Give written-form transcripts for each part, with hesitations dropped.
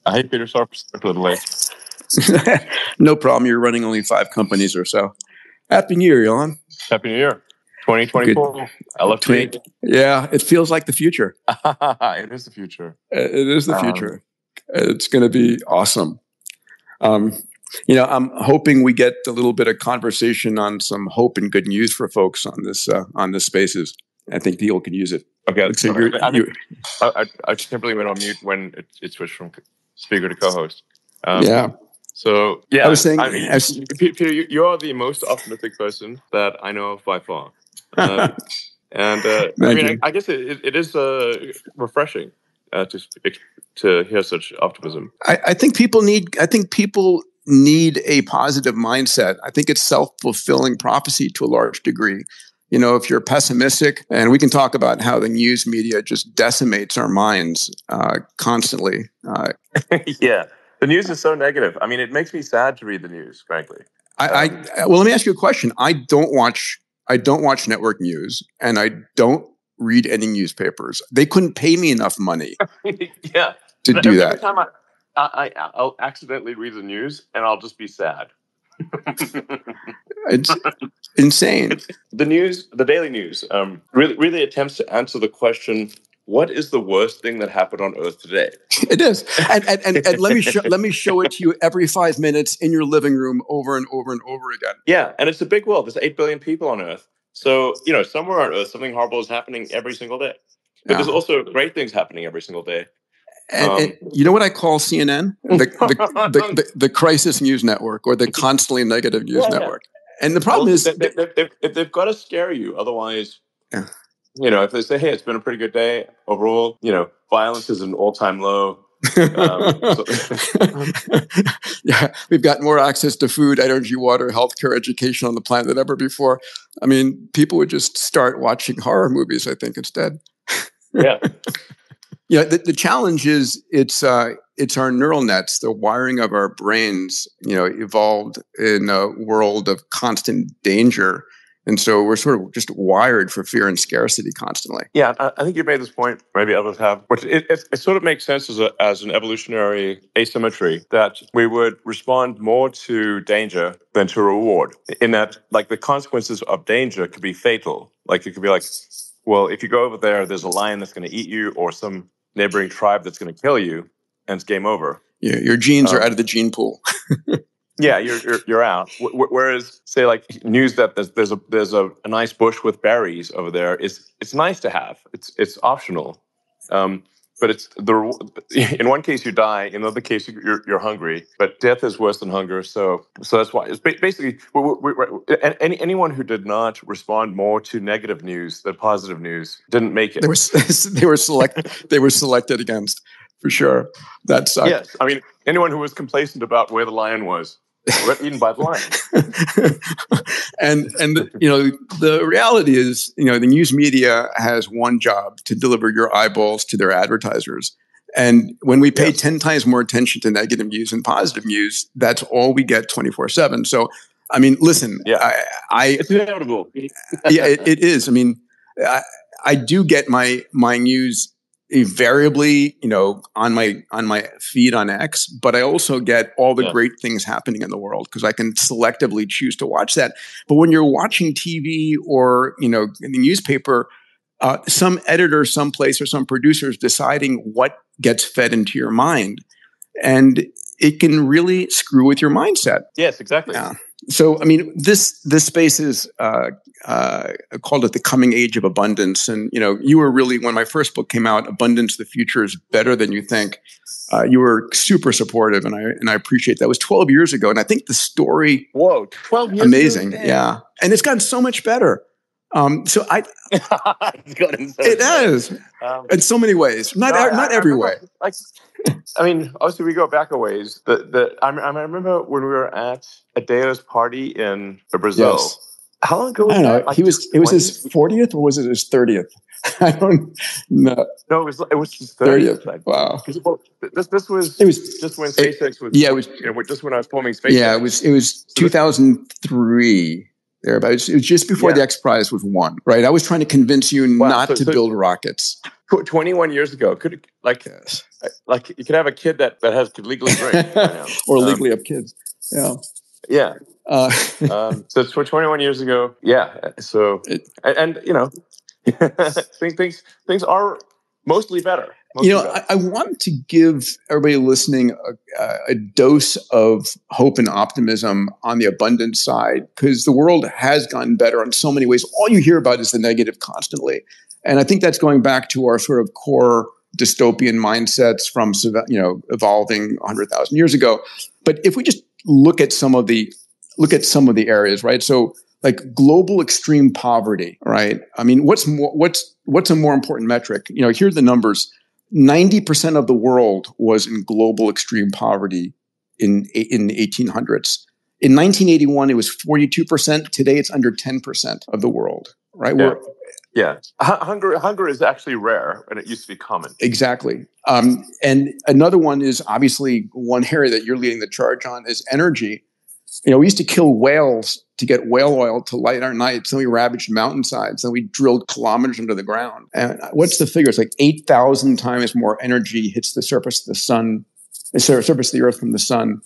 Hey, Peter, sorry for a little late. No problem. You're running only 5 companies or so. Happy New Year, Elon. Happy New Year. 2024. LFG. Yeah, it feels like the future. It is the future. It is the future. It's going to be awesome. I'm hoping we get a little bit of conversation on some hope and good news for folks on this Spaces. I think people can use it. Okay. I just simply went on mute when it switched from speaker to co-host. So yeah, I was saying, Peter, you are the most optimistic person that I know of by far. I guess it is refreshing to hear such optimism. I think people need a positive mindset. I think it's self-fulfilling prophecy to a large degree. If you're pessimistic, and we can talk about how the news media just decimates our minds constantly. Yeah, the news is so negative. I mean, it makes me sad to read the news, frankly. Well, let me ask you a question. I don't watch network news, and I don't read any newspapers. They couldn't pay me enough money to do that. Every time I'll accidentally read the news, and I'll just be sad. It's insane. The daily news, really attempts to answer the question: what is the worst thing that happened on Earth today? It is, and let me show it to you every 5 minutes in your living room, over and over and over again. Yeah, and it's a big world. There's 8 billion people on Earth, so somewhere on Earth something horrible is happening every single day. But there's also great things happening every single day. And you know what I call CNN? The crisis news network, or the constantly negative news network. And the problem is they've got to scare you. Otherwise, if they say, hey, it's been a pretty good day overall, violence is an all-time low. Yeah, we've got more access to food, energy, water, healthcare, education on the planet than ever before. I mean, people would just start watching horror movies, I think, instead. Yeah. The challenge is it's our neural nets, the wiring of our brains, evolved in a world of constant danger. And so we're sort of just wired for fear and scarcity constantly. Yeah, I think you made this point, maybe others have, which it sort of makes sense as an evolutionary asymmetry, that we would respond more to danger than to reward, in that, like, the consequences of danger could be fatal. Like, it could be like, well, if you go over there's a lion that's going to eat you, or some neighboring tribe that's going to kill you, and it's game over. Yeah, your genes are out of the gene pool. Yeah, you're out. Whereas, say, like, news that there's a nice bush with berries over there, it's nice to have. It's optional, but it's in one case you die, in another case you're hungry. But death is worse than hunger, so that's why it's basically anyone who did not respond more to negative news than positive news didn't make it. They were selected against, for sure. That sucked. Yes, I mean, anyone who was complacent about where the lion was got eaten by the lion. and the reality is, the news media has one job: to deliver your eyeballs to their advertisers. And when we pay 10 times more attention to negative news than positive news, that's all we get 24/7. So, I mean, listen, it's inevitable. Yeah, it is. I mean, I do get my news invariably, on my feed on X, but I also get all the great things happening in the world because I can selectively choose to watch that. But when you're watching TV or, in the newspaper, some editor, someplace, or some producer is deciding what gets fed into your mind, and it can really screw with your mindset. Yes, exactly. Yeah. So, I mean, this space is called it the coming age of abundance. And, you were really, when my first book came out, Abundance, the Future is Better Than You Think, you were super supportive, and I appreciate that. It was 12 years ago, and I think the story... Whoa, 12 years amazing, ago? yeah. And it's gotten so much better. It has, in so many ways. Not every way. I mean, obviously, we go back a ways. I remember when we were at Adeo's party in Brazil. Yes. How long ago was I don't know. that? Like, it was his 40th, or was it his 30th? I don't know. No, it was his 30th. Wow. This was just when SpaceX was. Yeah, it was just when I was forming SpaceX. Yeah, it was 2003. Thereabouts. It was just before the X Prize was won, right? I was trying to convince you not to build rockets. 21 years ago, like you could have a kid that could legally drink right now. Or legally have kids. Yeah. Yeah. So it's 21 years ago. Yeah. So and things are mostly better. I want to give everybody listening a dose of hope and optimism on the abundance side, because the world has gotten better in so many ways. All you hear about is the negative constantly. And I think that's going back to our sort of core dystopian mindsets from, evolving 100,000 years ago. But if we just look at some of the areas, right? So like global extreme poverty, right? I mean, what's a more important metric? Here are the numbers. 90% of the world was in global extreme poverty in the 1800s. In 1981, it was 42%. Today, it's under 10% of the world, right? Yeah. Hunger is actually rare, and it used to be common. Exactly. And another one is obviously one area that you're leading the charge on is energy. We used to kill whales to get whale oil to light our nights. Then we ravaged mountainsides. Then we drilled kilometers into the ground. And what's the figure? It's like 8,000 times more energy hits the surface of the sun, surface of the earth from the sun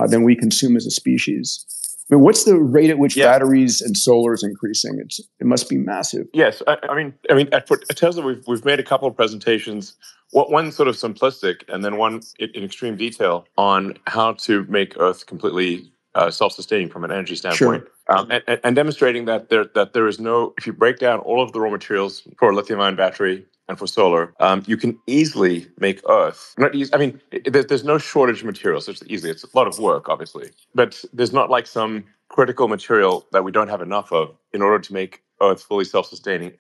than we consume as a species. I mean, what's the rate at which batteries and solar is increasing? It must be massive. Yes, I mean, at Tesla, we've made a couple of presentations. One sort of simplistic, and then one in extreme detail on how to make Earth completely self-sustaining from an energy standpoint, and demonstrating that there is no. If you break down all of the raw materials for a lithium-ion battery and for solar, you can easily make Earth. Not easy. I mean, there's no shortage of materials. It's easy. It's a lot of work, obviously, but there's not like some critical material that we don't have enough of in order to make Earth fully self-sustaining.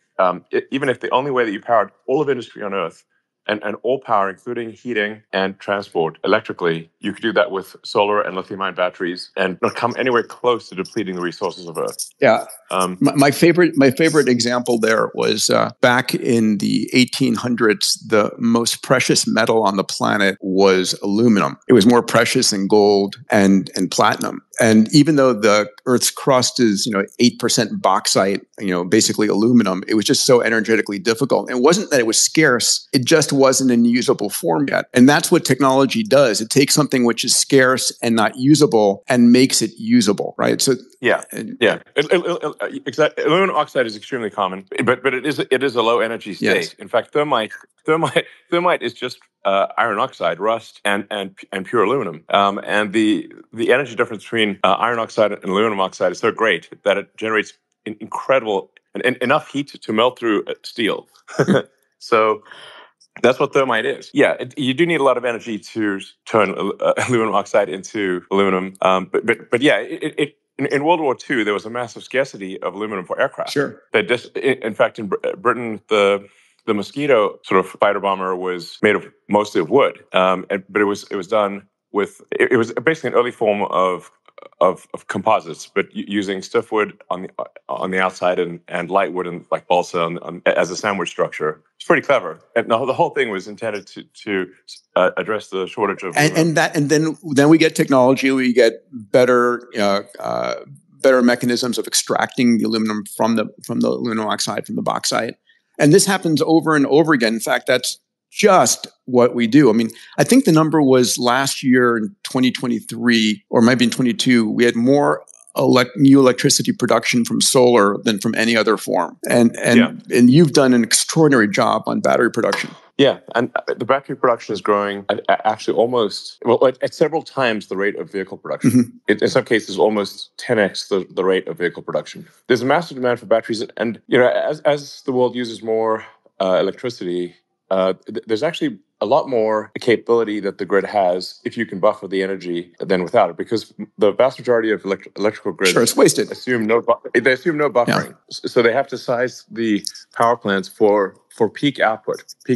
Even if the only way that you powered all of industry on Earth and all power, including heating and transport electrically, you could do that with solar and lithium-ion batteries and not come anywhere close to depleting the resources of Earth. Yeah. My favorite example there was back in the 1800s, the most precious metal on the planet was aluminum. It was more precious than gold and platinum. And even though the Earth's crust is, 8% bauxite, basically aluminum, it was just so energetically difficult. It wasn't that it was scarce. It just wasn't in usable form yet. And that's what technology does. It takes something which is scarce and not usable and makes it usable, right? So exactly. Aluminum oxide is extremely common, but it is a low energy state. Yes. In fact, thermite is just iron oxide, rust, and pure aluminum. And the energy difference between iron oxide and aluminum oxide is so great that it generates incredible and enough heat to melt through steel. So that's what thermite is. Yeah, you do need a lot of energy to turn aluminum oxide into aluminum. But yeah, in World War II, there was a massive scarcity of aluminum for aircraft. Sure. In fact, in Britain, the Mosquito sort of fighter bomber was made of mostly of wood, but it was done with it was basically an early form of composites, but using stiff wood on the outside and light wood and like balsa as a sandwich structure. It's pretty clever, and the whole thing was intended to address the shortage of and then we get technology, we get better mechanisms of extracting the aluminum from the aluminum oxide from the bauxite, and this happens over and over again. In fact, that's just what we do. I mean, I think the number was last year in 2023, or maybe in 22, we had more new electricity production from solar than from any other form. And you've done an extraordinary job on battery production. Yeah, and the battery production is growing actually at several times the rate of vehicle production. Mm-hmm. In some cases, almost 10x the rate of vehicle production. There's a massive demand for batteries, and as the world uses more electricity, there's actually a lot more capability that the grid has if you can buffer the energy than without it, because the vast majority of electrical grids it's wasted. assume no buffering. Yeah. So they have to size the power plants for peak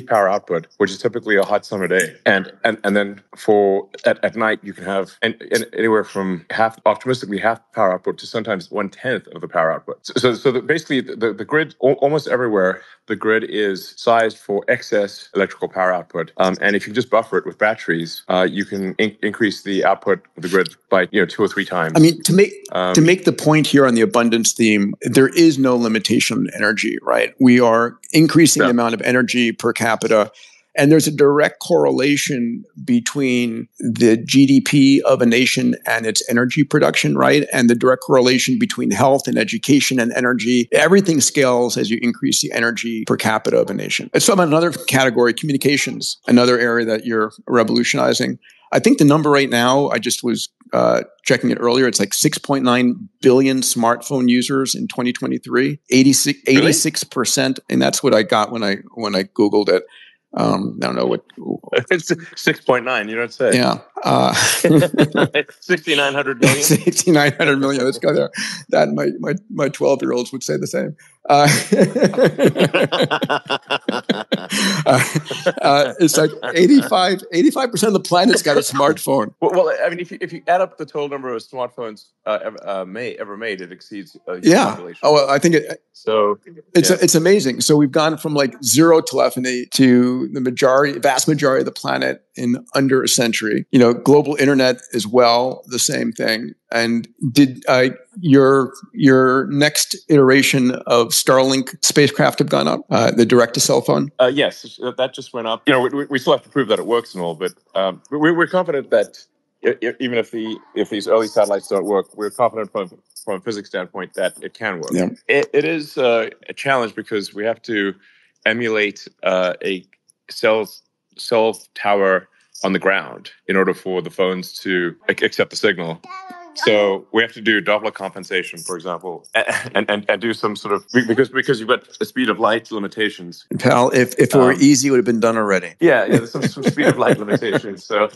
power output, which is typically a hot summer day, and then for at night you can have anywhere from half power output to sometimes 1/10 of the power output. So basically the grid almost everywhere, the grid is sized for excess electrical power output, and if you just buffer it with batteries, you can increase the output of the grid by 2 or 3 times. I mean, to make the point here on the abundance theme, there is no limitation on energy, right? We are increasing the amount of energy per capita. And there's a direct correlation between the GDP of a nation and its energy production, right? And the direct correlation between health and education and energy. Everything scales as you increase the energy per capita of a nation. Let's talk about another category, communications, another area that you're revolutionizing. I think the number right now, I just was checking it earlier, it's like 6.9 billion smartphone users in 2023, 86%. And that's what I got when I Googled it. I don't know what. It's 6.9. You don't say. Yeah. 6,900 million. 6,900 million. Let's go there. That my 12-year-olds would say the same. It's like 85% of the planet's got a smartphone. Well, I mean, if you add up the total number of smartphones ever made, it exceeds a population. Oh, well, I think it. So it's amazing. So we've gone from like zero telephony to the vast majority of the planet in under a century. You know, global internet as well, the same thing. And did your next iteration of Starlink spacecraft have gone up? The direct to cell phone? Yes, that just went up. You know, we still have to prove that it works and all, but we're confident that even if these early satellites don't work, we're confident from a physics standpoint that it can work. Yeah. It is a challenge because we have to emulate a cell tower on the ground in order for the phones to accept the signal. So we have to do Doppler compensation, for example, and do some sort of because you've got a speed of light limitations. Pal, if it were easy, it would have been done already. Yeah, there's some speed of light limitations. So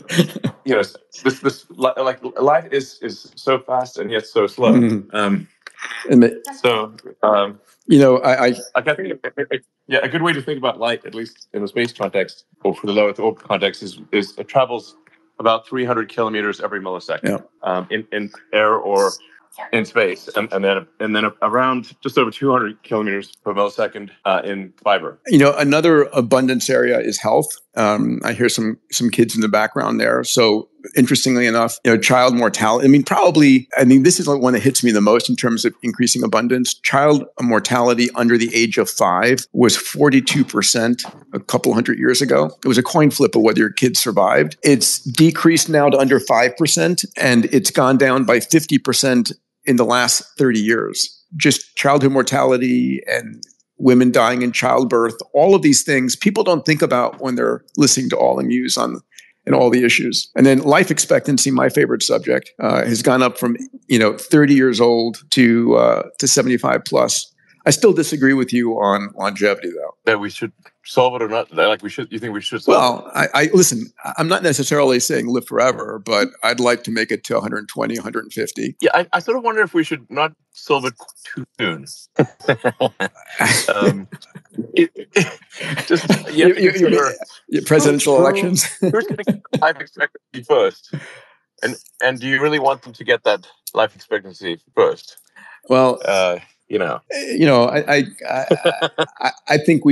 you know, this like light is so fast and yet so slow. You know, I think a good way to think about light, at least in the space context or for the low Earth orbit context, is it travels about 300 kilometers every millisecond in air or in space, and then around just over 200 kilometers per millisecond in fiber. You know, another abundance area is health. I hear some kids in the background there. So interestingly enough, you know, child mortality. I mean, this is the one that hits me the most in terms of increasing abundance. Child mortality under the age of 5 was 42% a couple hundred years ago. It was a coin flip of whether your kid survived. It's decreased now to under 5%, and it's gone down by 50% in the last 30 years. Just childhood mortality and women dying in childbirth, all of these things people don't think about when they're listening to All in Use and all the issues. And then life expectancy, my favorite subject, has gone up from 30 years old to 75 plus. I still disagree with you on longevity, though. That we should solve it or not? Like we should? You think we should solve it? Well, I listen. I'm not necessarily saying live forever, but I'd like to make it to 120, 150. Yeah, I sort of wonder if we should not solve it too soon. Your presidential elections. Who's going to get life expectancy first? And do you really want them to get that life expectancy first? Well, I think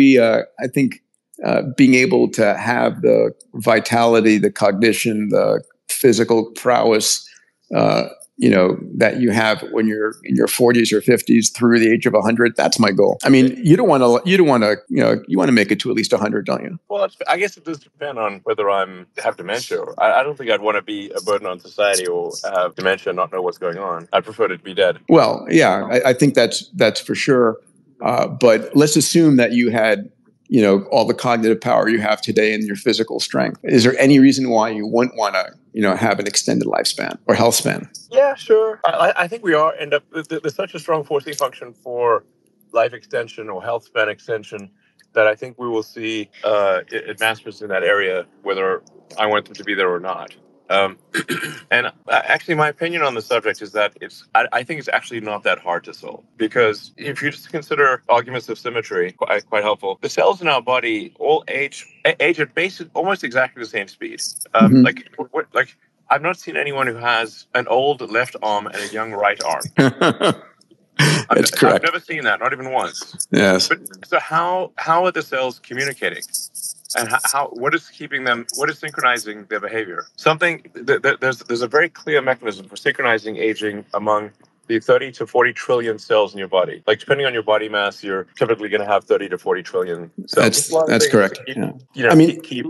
being able to have the vitality, the cognition, the physical prowess, that you have when you're in your 40s or 50s through the age of 100, that's my goal. I mean, you want to make it to at least 100, don't you? Well, I guess it does depend on whether have dementia. I don't think I'd want to be a burden on society or have dementia and not know what's going on. I'd prefer to be dead. Well, yeah, I think that's for sure. But let's assume that you had, all the cognitive power you have today and your physical strength. Is there any reason why you wouldn't want to, have an extended lifespan or health span? Yeah, sure. I think we end up, there's such a strong forcing function for life extension or health span extension that I think we will see advancements in that area, whether I want them to be there or not. And actually, my opinion on the subject is that I think it's actually not that hard to solve, because if you just consider arguments of symmetry, quite helpful. The cells in our body all age at basically almost exactly the same speed. Like I've not seen anyone who has an old left arm and a young right arm. That's correct. I've never seen that, not even once. Yes. But so how are the cells communicating? And what is keeping them? What is synchronizing their behavior? There's a very clear mechanism for synchronizing aging among the 30 to 40 trillion cells in your body. Like, depending on your body mass, you're typically going to have 30 to 40 trillion cells. That's correct. Keep, keep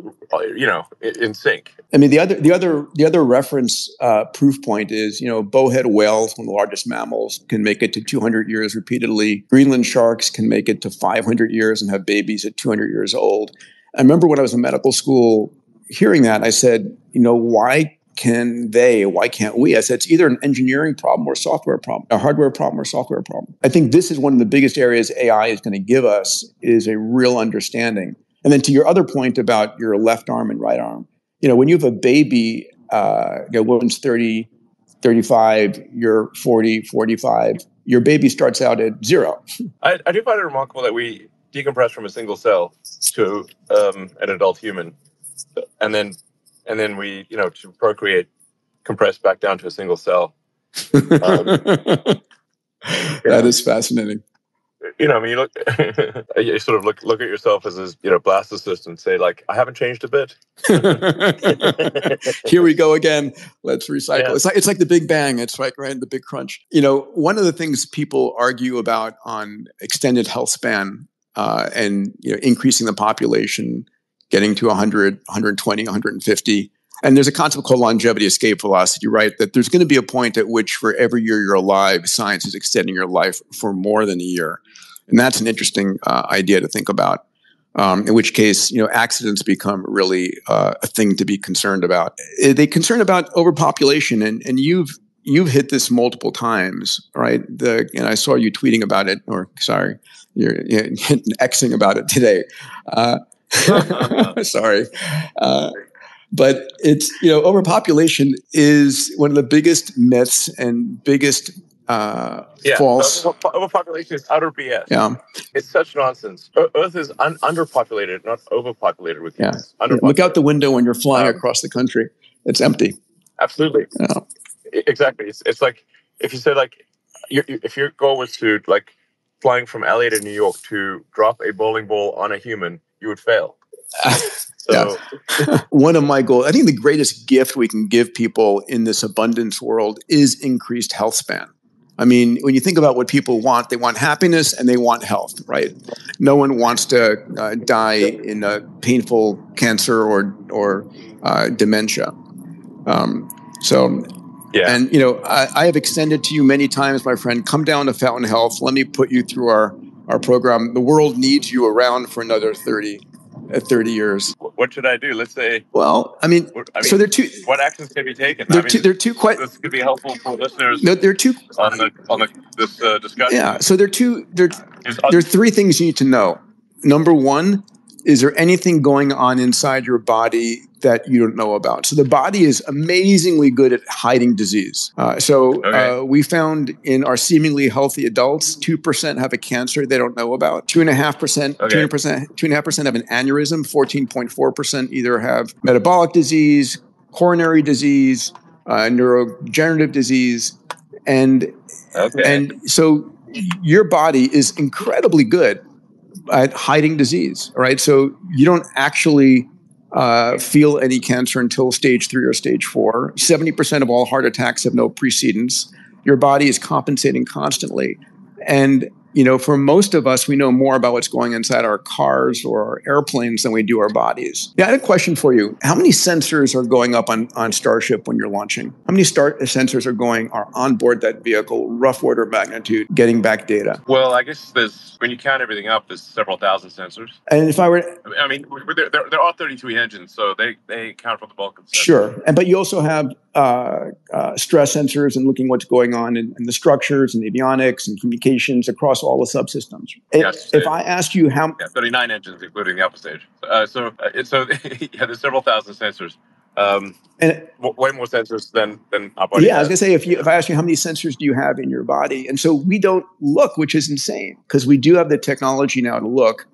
in sync. I mean, the other reference proof point is, bowhead whales, one of the largest mammals, can make it to 200 years repeatedly. Greenland sharks can make it to 500 years and have babies at 200 years old. I remember when I was in medical school hearing that, I said, why can't we? I said, it's either an engineering problem or a software problem, a hardware problem or software problem. I think this is one of the biggest areas AI is going to give us, is a real understanding. And then to your other point about your left arm and right arm, when you have a baby, woman's 30, 35, you're 40, 45, your baby starts out at 0. I do find it remarkable that we decompress from a single cell to an adult human, and then we, to procreate, compress back down to a single cell. That is fascinating. You look, you sort of look at yourself as this, blastocyst and say, like, I haven't changed a bit. Here we go again. Let's recycle. Yeah. It's like the Big Bang. It's like right in the Big Crunch. One of the things people argue about on extended health span and increasing the population, getting to 100, 120, 150. And there's a concept called longevity escape velocity, right? That there's going to be a point at which for every year you're alive, science is extending your life for more than a year. And that's an interesting idea to think about, in which case, accidents become really a thing to be concerned about. They concern about overpopulation, and you've hit this multiple times, right? I saw you tweeting about it, or sorry, you're Xing about it today. Sorry. But it's, overpopulation is one of the biggest myths and biggest false. Overpopulation is utter BS. Yeah. It's such nonsense. Earth is underpopulated, not overpopulated with humans. Yeah. Look out the window when you're flying across the country. It's empty. Absolutely. Yeah. Exactly. It's like, if you say, like, if your goal was to, like, flying from LA to New York to drop a bowling ball on a human, you would fail. So, one of my goals, I think the greatest gift we can give people in this abundance world is increased health span. I mean, when you think about what people want, they want happiness and they want health, right? No one wants to die in a painful cancer or dementia. And, I have extended to you many times, my friend, come down to Fountain Health. Let me put you through our program. The world needs you around for another 30 years. What should I do? Let's say. Well, so there are two. What actions can be taken? They're two quite. This could be helpful for listeners. No, there are two on this discussion. Yeah. So there are three things you need to know. Number one, is there anything going on inside your body that you don't know about? So the body is amazingly good at hiding disease. We found in our seemingly healthy adults, 2% have a cancer they don't know about. 2.5% have an aneurysm. 14.4% either have metabolic disease, coronary disease, neurodegenerative disease, and so your body is incredibly good at hiding disease, right? So you don't actually feel any cancer until stage 3 or stage 4. 70% of all heart attacks have no precedence. Your body is compensating constantly. And, for most of us, we know more about what's going inside our cars or our airplanes than we do our bodies. Yeah, I had a question for you. How many sensors are going up on Starship when you're launching? How many sensors are on board that vehicle, rough order of magnitude, getting back data? Well, I guess when you count everything up, there's several thousand sensors. And if I were... there are 33 engines, so they account for the bulk of the sensors. Sure. But you also have stress sensors and looking what's going on in the structures and avionics and communications across all the subsystems. If I ask you how... 39 engines, including the upper stage. There's several thousand sensors. Way more sensors than our body. Yeah, I was going to say, if I ask you how many sensors do you have in your body? And so we don't look, which is insane, because we do have the technology now to look,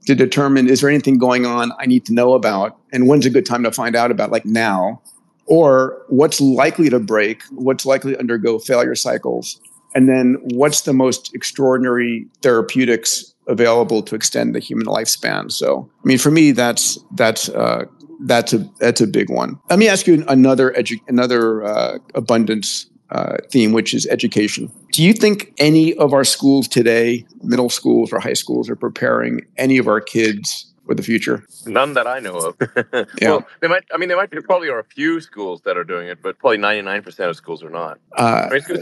to determine, is there anything going on I need to know about? And when's a good time to find out about, like now? Or what's likely to break? What's likely to undergo failure cycles? And then what's the most extraordinary therapeutics available to extend the human lifespan? So, for me, that's a big one. Let me ask you another abundance theme, which is education. Do you think any of our schools today, middle schools or high schools, are preparing any of our kids for the future? None that I know of. Yeah. Well, they might. I mean, there probably are a few schools that are doing it, but probably 99% of schools are not.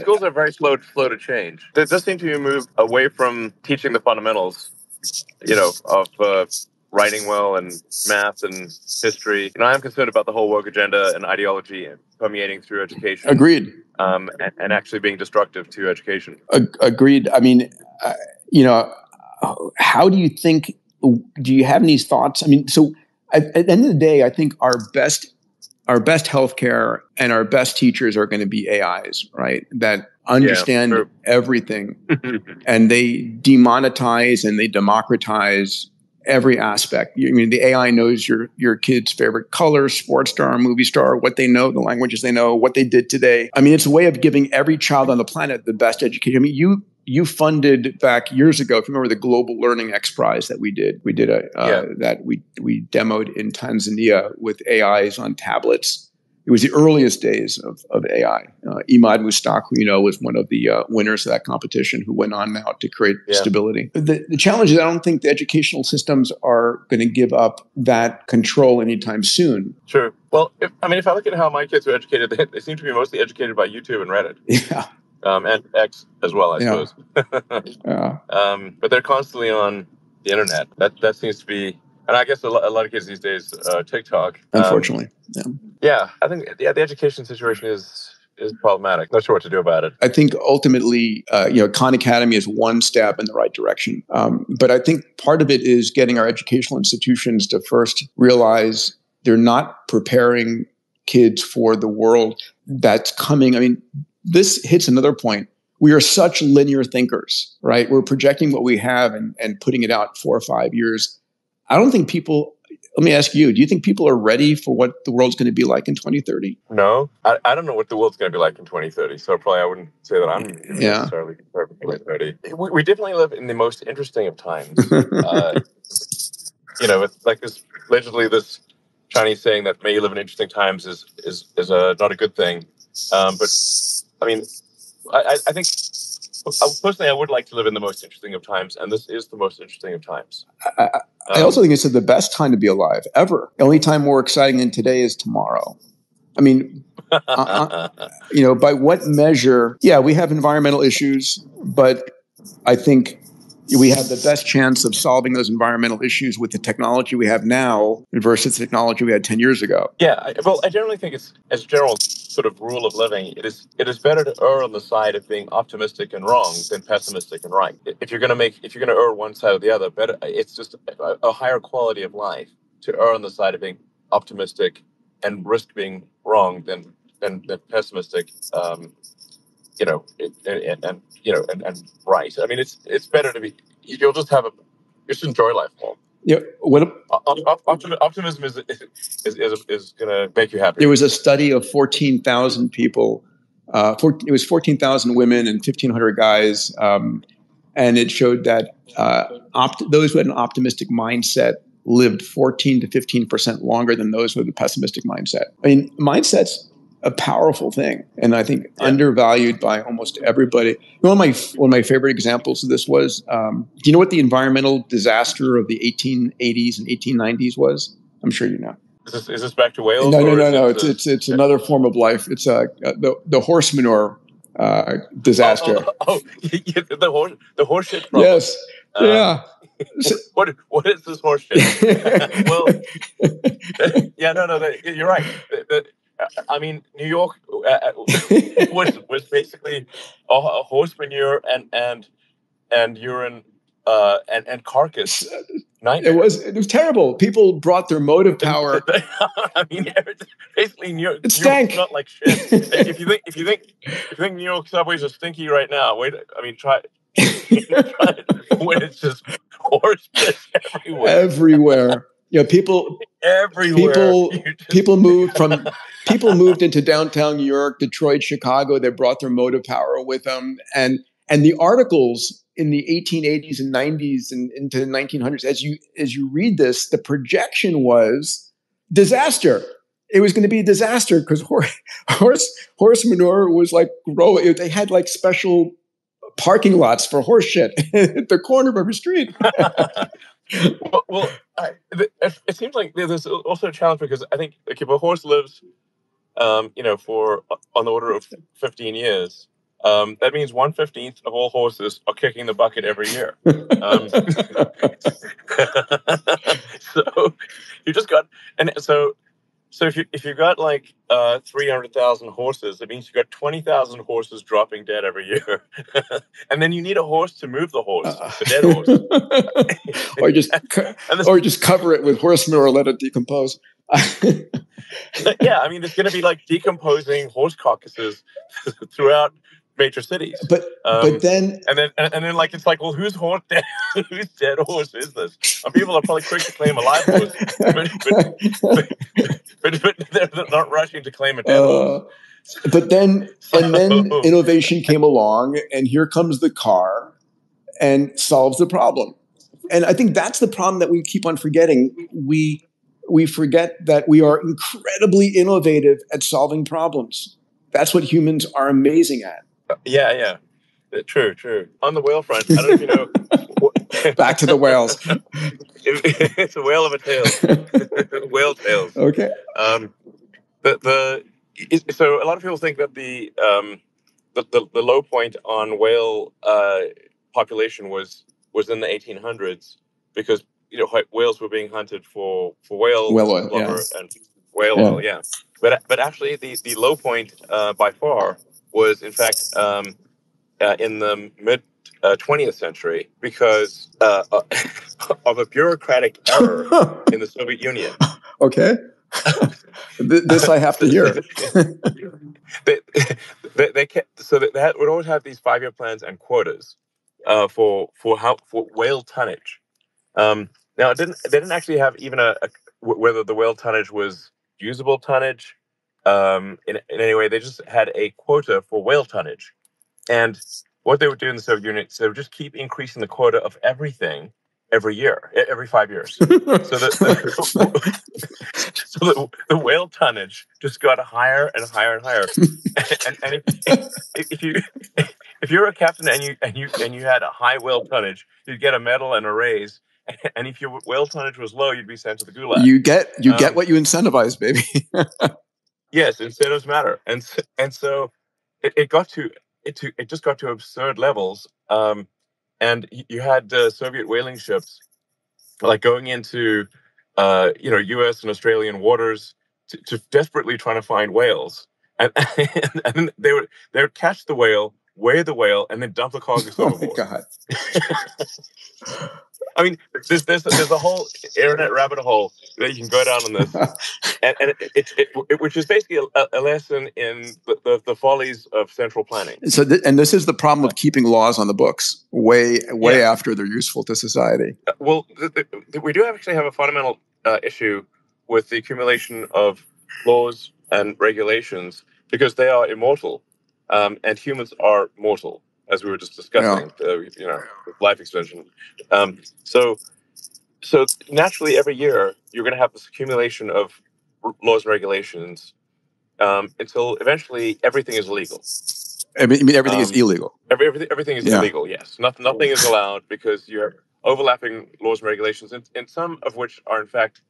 Schools are very slow to change. There does seem to be a move away from teaching the fundamentals, of writing well and math and history. I'm concerned about the whole woke agenda and ideology permeating through education. Agreed. And actually being destructive to education. Agreed. I mean, how do you think? Do you have any thoughts? I mean, so at the end of the day, I think our best healthcare and our best teachers are going to be AIs, right? That understand everything, and they demonetize and they democratize every aspect. I mean, the AI knows your kid's favorite color, sports star, movie star, what they know, the languages they know, what they did today. I mean, it's a way of giving every child on the planet the best education. I mean, you funded back years ago, if you remember the Global Learning X Prize that we did. We did that we demoed in Tanzania with AIs on tablets. It was the earliest days of AI. Imad Mustaq, who was one of the winners of that competition, who went on now to create stability. The challenge is I don't think the educational systems are going to give up that control anytime soon. Sure. Well, if I look at how my kids are educated, they seem to be mostly educated by YouTube and Reddit. Yeah. And X as well, I suppose. But they're constantly on the internet. That seems to be, and I guess a lot of kids these days, TikTok. Unfortunately, I think the education situation is problematic. Not sure what to do about it. I think ultimately, Khan Academy is one step in the right direction. But I think part of it is getting our educational institutions to first realize they're not preparing kids for the world that's coming. I mean, this hits another point. We are such linear thinkers, right? We're projecting what we have and putting it out 4 or 5 years. I don't think people, let me ask you, do you think people are ready for what the world's going to be like in 2030? No, I don't know what the world's going to be like in 2030. So probably I wouldn't say that I'm necessarily prepared for 2030. We definitely live in the most interesting of times. It's like allegedly this Chinese saying that may you live in interesting times is not a good thing. But I mean, I think personally, I would like to live in the most interesting of times, and this is the most interesting of times. I also think it's the best time to be alive ever. The only time more exciting than today is tomorrow. I mean, by what measure? Yeah, we have environmental issues, but I think we have the best chance of solving those environmental issues with the technology we have now versus the technology we had 10 years ago. Yeah, I generally think it's, as a general sort of rule of living, it is better to err on the side of being optimistic and wrong than pessimistic and right. If you're going to err one side or the other, better, it's just a higher quality of life to err on the side of being optimistic and risk being wrong than pessimistic. And right. I mean, it's better to be. You'll just enjoy life more. Yeah. Optimism is going to make you happy. There was a study of 14,000 people. It was 14,000 women and 1,500 guys, and it showed that those who had an optimistic mindset lived 14 to 15% longer than those with a pessimistic mindset. I mean, mindset's a powerful thing, and I think undervalued by almost everybody. One of my favorite examples of this was, do you know what the environmental disaster of the 1880s and 1890s was? I'm sure you know. Is this back to Wales? No. It's another form of life. It's the horse manure disaster. The horse shit problem. Yes. Yeah. What is this horse shit? Well, you're right. I mean, New York was basically a horse manure and urine and carcass nightmare. It was terrible. People brought their motive power. I mean, basically, New York stank. Not like shit. If you think New York subways are stinky right now, try it when it's just horse piss everywhere. Everywhere. People everywhere. People moved into downtown New York, Detroit, Chicago. They brought their motive power with them, and the articles in the 1880s and 90s and into the 1900s. As you read this, the projection was disaster. it was going to be a disaster because horse manure was like growing. They had like special parking lots for horse shit at the corner of every street. It seems like there's also a challenge because I think if a horse lives, for on the order of 15 years, that means 1/15 of all horses are kicking the bucket every year. So you just got, and so if you got like 300,000 horses, it means you got 20,000 horses dropping dead every year, and then you need a horse to move the horse, the dead horse, or just cover it with horse manure, let it decompose. Yeah, I mean, it's going to be like decomposing horse carcasses throughout major cities. But then like it's like, well, whose dead horse is this? And people are probably quick to claim a live horse, but they're not rushing to claim a dead horse. But then innovation came along, and here comes the car, and solves the problem. And I think that's the problem that we keep on forgetting. We forget that we are incredibly innovative at solving problems. That's what humans are amazing at. Yeah. True. On the whale front, I don't know if you know. Back to the whales. It's a whale of a tale. Whale tales. Okay. So a lot of people think that the low point on whale population was in the 1800s because whales were being hunted for whale blubber and whale oil. Yeah, but actually the low point by far was in fact in the mid 20th century because of a bureaucratic error in the Soviet Union. Okay. This I have to hear. They would always have these 5-year plans and quotas for whale tonnage. Now they didn't actually have even whether the whale tonnage was usable tonnage in any way. They just had a quota for whale tonnage, and what they would do in the Soviet Union is they would just keep increasing the quota of everything every year, every 5 years. So the whale tonnage just got higher and higher and higher. and if you're a captain and you had a high whale tonnage, you'd get a medal and a raise. And if your whale tonnage was low, you'd be sent to the gulag. You get what you incentivize, baby. Yes, incentives matter, and so it just got to absurd levels. And you had Soviet whaling ships like going into U.S. and Australian waters to desperately trying to find whales, and then they would catch the whale, weigh the whale, and then dump the carcass overboard. Oh my God. I mean, there's a whole internet rabbit hole that you can go down on this, and it which is basically a lesson in the follies of central planning. So, and this is the problem of keeping laws on the books way after they're useful to society. Well, we do actually have a fundamental issue with the accumulation of laws and regulations because they are immortal, and humans are mortal, as we were just discussing. Life extension. So naturally, every year you're going to have this accumulation of laws and regulations until eventually everything is illegal. I mean everything is illegal. Everything is illegal. Yes, nothing is allowed because you're overlapping laws and regulations, and some of which are in fact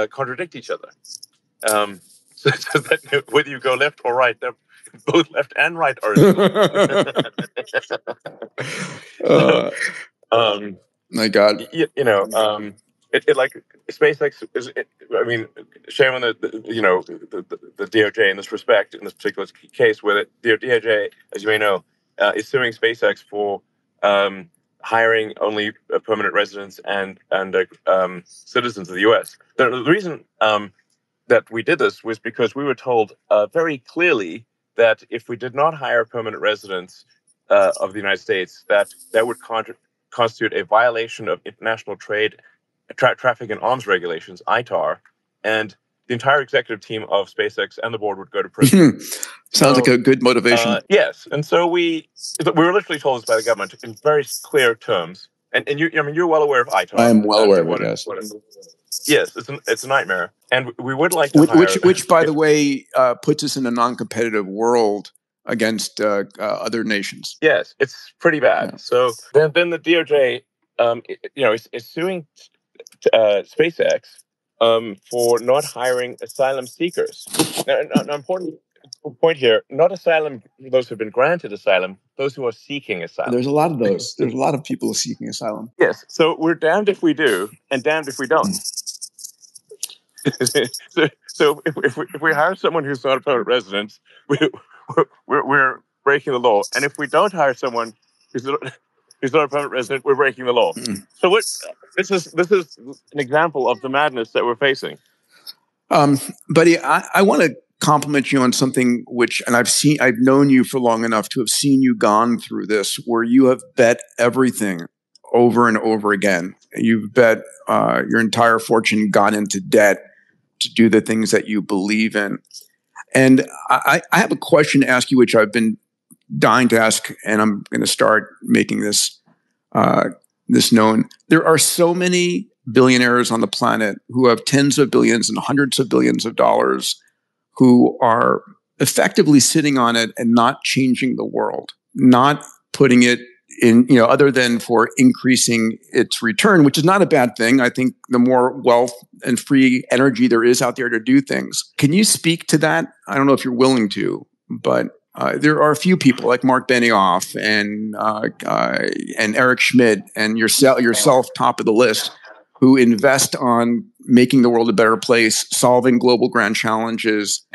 contradict each other. So that whether you go left or right, they're both left and right are illegal. My God, it like SpaceX is. I mean, shame on the DOJ in this respect, in this particular case, where the DOJ, as you may know, is suing SpaceX for hiring only permanent residents and citizens of the U.S. The reason that we did this was because we were told very clearly that if we did not hire permanent residents of the United States, that would constitute a violation of international trade, traffic and arms regulations, ITAR, and the entire executive team of SpaceX and the board would go to prison. Sounds like a good motivation. Yes, and so we were literally told this by the government in very clear terms. And you're well aware of ITAR. I am well aware of it. Yes. Yes, it's a nightmare, and we would like to hire. Which, by the way, puts us in a non-competitive world against other nations. Yes, it's pretty bad. Yeah. So then the DOJ, is suing SpaceX for not hiring asylum seekers. Now, important point here: not asylum those who've been granted asylum, those who are seeking asylum. There's a lot of those. There's a lot of people seeking asylum. Yes. So we're damned if we do, and damned if we don't. So if we hire someone who's not a permanent resident, we're breaking the law, and if we don't hire someone who's not a permanent resident, we're breaking the law. So this is an example of the madness that we're facing. Buddy, I want to compliment you on something and I've known you for long enough to have seen you gone through this, where you have bet everything over and over again. You've bet your entire fortune, gone into debt to do the things that you believe in. And I have a question to ask you, which I've been dying to ask, and I'm going to start making this known. There are so many billionaires on the planet who have tens of billions and hundreds of billions of dollars who are effectively sitting on it and not changing the world, not putting it in, other than for increasing its return, which is not a bad thing. I think the more wealth and free energy there is out there to do things. Can you speak to that? I don't know if you're willing to, but there are a few people like Mark Benioff and Eric Schmidt and yourself top of the list, who invest on making the world a better place, solving global grand challenges.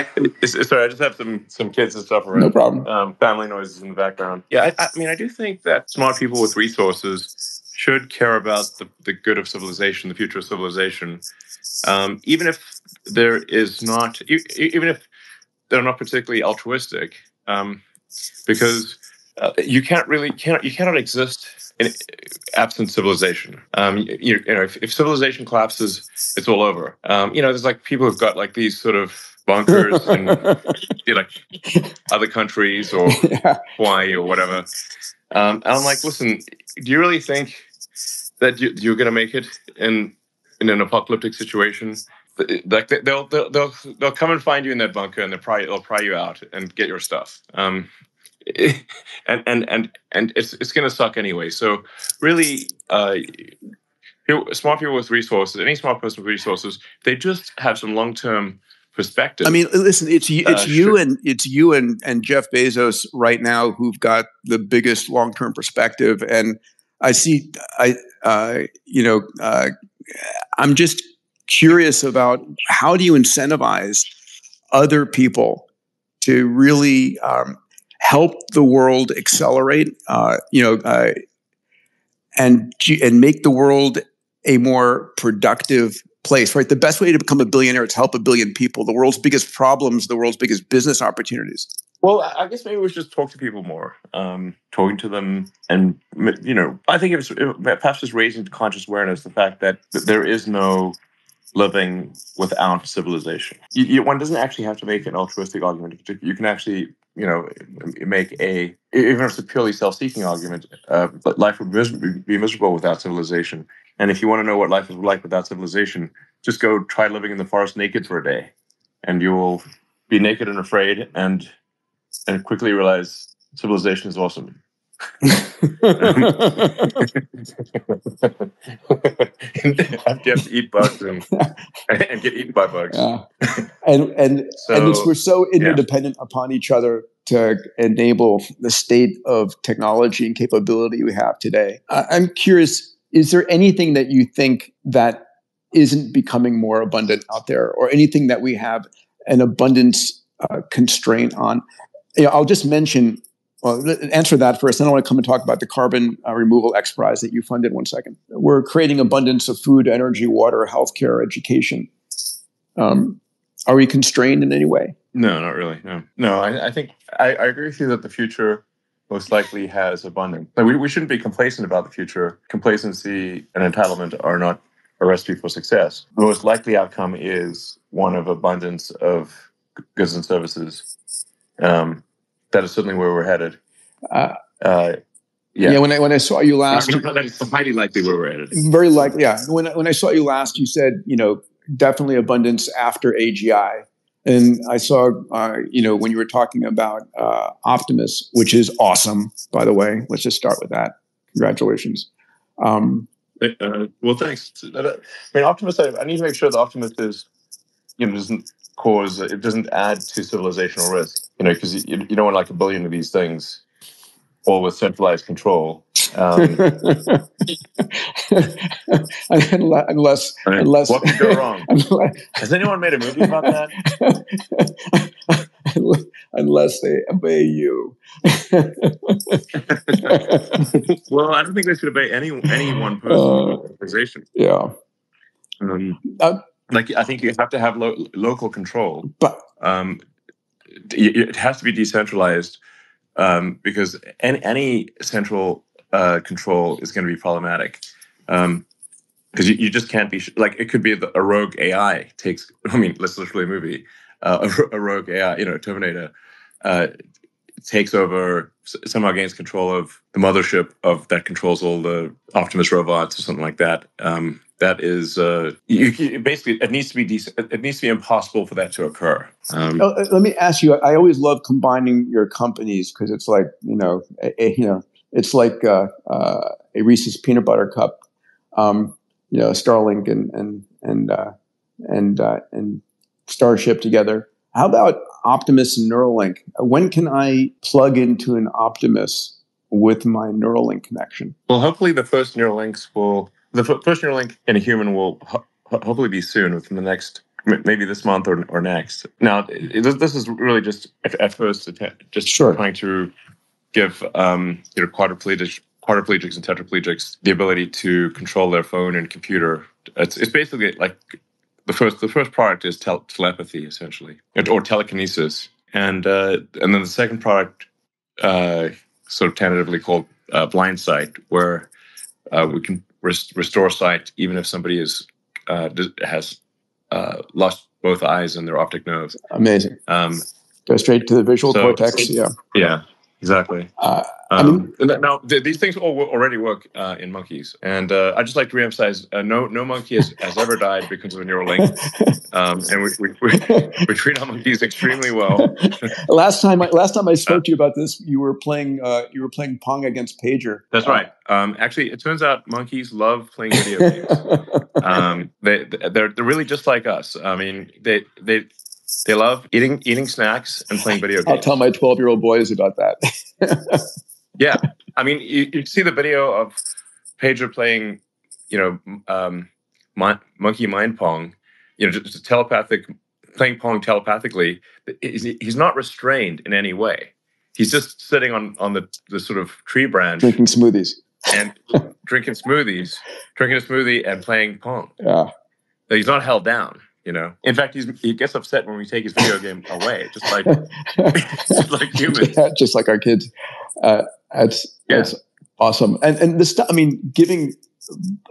Sorry, I just have some kids and stuff around. No problem. Family noises in the background. Yeah, I do think that smart people with resources should care about the good of civilization, the future of civilization, even if there is not, even if they're not particularly altruistic, because you cannot exist in absent civilization. If civilization collapses, it's all over. There's like people who've got like these sort of bunkers in like other countries or Hawaii or whatever. And I'm like, listen, do you really think that you're going to make it in an apocalyptic situation? Like they'll come and find you in that bunker, and they'll pry you out and get your stuff. And it's going to suck anyway. So really, smart people with resources, any smart person with resources, they just have some long-term perspective. I mean, listen, it's you and Jeff Bezos right now who've got the biggest long-term perspective. And I'm just curious about how do you incentivize other people to really help the world accelerate, and make the world a more productive place, right? The best way to become a billionaire is to help a billion people. The world's biggest problems, the world's biggest business opportunities. Well, I guess maybe we should just talk to people more, talking to them, and I think it's perhaps just raising conscious awareness the fact that there is no living without civilization. One doesn't actually have to make an altruistic argument. You can actually, make even if it's a purely self-seeking argument, but life would be miserable without civilization. And if you want to know what life is like without civilization, just go try living in the forest naked for a day, and you will be naked and afraid, and quickly realize civilization is awesome. You have to eat bugs and get eaten by bugs. Yeah. And we're so interdependent upon each other to enable the state of technology and capability we have today. I'm curious, is there anything that you think that isn't becoming more abundant out there, or anything that we have an abundance constraint on? I'll just mention, answer that first. Then I want to come and talk about the carbon removal X Prize that you funded. 1 second. We're creating abundance of food, energy, water, healthcare, education. Are we constrained in any way? No, not really. No. I think I agree with you that the future most likely has abundance. But we shouldn't be complacent about the future. Complacency and entitlement are not a recipe for success. The most likely outcome is one of abundance of goods and services. That is certainly where we're headed. Yeah. When I saw you last, it's highly likely where we're at. Very likely. Yeah. When I saw you last, you said, definitely abundance after AGI. And I saw, when you were talking about Optimus, which is awesome, by the way. Let's just start with that. Congratulations. Well, thanks. I mean, Optimus, I need to make sure that Optimus is, doesn't add to civilizational risk, because you don't want like a billion of these things, all with centralized control. unless what could go wrong? Has anyone made a movie about that? Unless they obey you. Well, I don't think they should obey any one person organization. Yeah. I think you have to have local control, but it has to be decentralized, because any central control is going to be problematic, because you just can't be it could be a rogue AI takes. I mean, let's literally a movie. A rogue AI, Terminator, takes over, somehow gains control of the mothership that controls all the Optimus robots or something like that. That is basically it needs to be impossible for that to occur. Let me ask you. I always love combining your companies because it's like it's like a Reese's peanut butter cup, Starlink and Starship together. How about Optimus and Neuralink? When can I plug into an Optimus with my Neuralink connection? Well, hopefully the first Neuralink in a human will hopefully be soon, within the next, maybe this month or next. Now, this is really just at first trying to give quadriplegics and tetraplegics the ability to control their phone and computer. It's basically like the first product is telepathy, essentially, or telekinesis, and then the second product, sort of tentatively called blind sight, where we can restore sight even if somebody has lost both eyes and their optic nerve. Amazing. Go straight to the visual cortex. Yeah, exactly. Now, these things all already work in monkeys, and I just like to reemphasize: no monkey has ever died because of a Neuralink, and we treat our monkeys extremely well. Last time I spoke to you about this, you were playing Pong against Pager. That's right. Actually, it turns out monkeys love playing video games. They're really just like us. I mean, they love eating snacks and playing video games. I'll tell my 12-year-old boys about that. Yeah, I mean, you see the video of Pager playing, monkey mind pong, just playing pong telepathically. He's not restrained in any way. He's just sitting on the sort of tree branch, drinking smoothies and drinking a smoothie and playing pong. Yeah, he's not held down. In fact, he gets upset when we take his video game away, just like humans, just like our kids. That's awesome. And this stuff, I mean, giving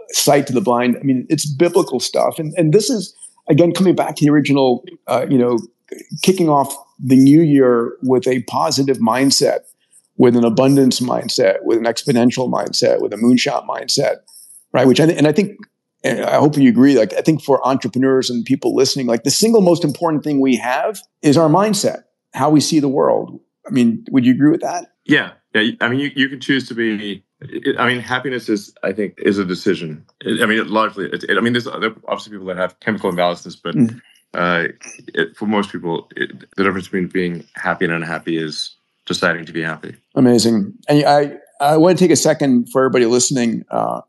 sight to the blind, I mean, it's biblical stuff. And this is, again, coming back to the original, kicking off the new year with a positive mindset, with an abundance mindset, with an exponential mindset, with a moonshot mindset, right? I think, and I hope you agree, I think for entrepreneurs and people listening, the single most important thing we have is our mindset, how we see the world. I mean, would you agree with that? Yeah. I mean, you can choose to be. I mean, happiness is a decision. Largely. There's obviously people that have chemical imbalances, but for most people, the difference between being happy and unhappy is deciding to be happy. Amazing. And I want to take a second for everybody listening to